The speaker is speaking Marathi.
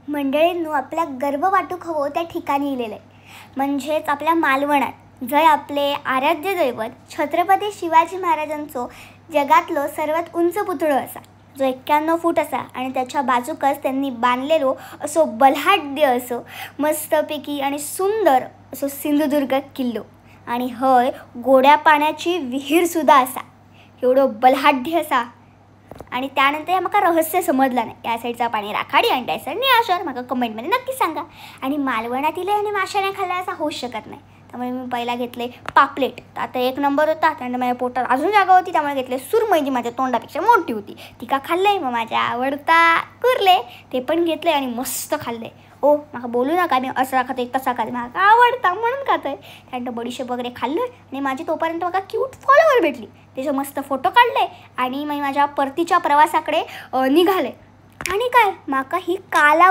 मंडळींनो, आपल्या गर्व वाटूक हवं त्या ठिकाणी इलेलं आहे. म्हणजेच आपल्या मालवणात जय आपले आराध्य दैवत छत्रपती शिवाजी महाराजांचो जगातलो सर्वात उंच पुतळो असा, जो 91 फूट असा. आणि त्याच्या बाजूकच त्यांनी बांधलेलो असो बलाढ्य असो मस्तपैकी आणि सुंदर असो सिंधुदुर्ग किल्लो. आणि हय गोड्या पाण्याची विहीरसुद्धा असा, एवढं बलाढ्य असा. आणि त्यानंतर हे म्हाका रहस्य समजला नाही. या साईडचा पाणी राखाडी आणि त्या साईड निळाशार. म्हाका कमेंटमध्ये नक्की सांगा. आणि मालवणातील आणि माशा नाही खाल्ला असा होऊच शकत नाही. त्यामुळे मी पहिला घेतले पापलेट. तर आता 1 नंबर होता. त्यानंतर माझ्या पोटात अजून जागा होती, त्यामुळे घेतले सुरमई, जी माझ्या तोंडापेक्षा मोठी होती. ती का खाल्ले. मग माझ्या आवडता कुर्ले ते पण घेतले आणि मस्त खाल्ले. ओ म्हाका बोलू नका, मी असा खाते तसा खाते, म्हाका आवडता म्हणून खाते. त्यानंतर बडीशेप वगैरे खाल्लं आणि माझी तोपर्यंत म्हाका क्यूट फॉलोवर भेटली. त्याचे मस्त फोटो काढले आणि मी माझ्या परतीच्या प्रवासाकडे निघाले. आणि काय म्हाका ही काला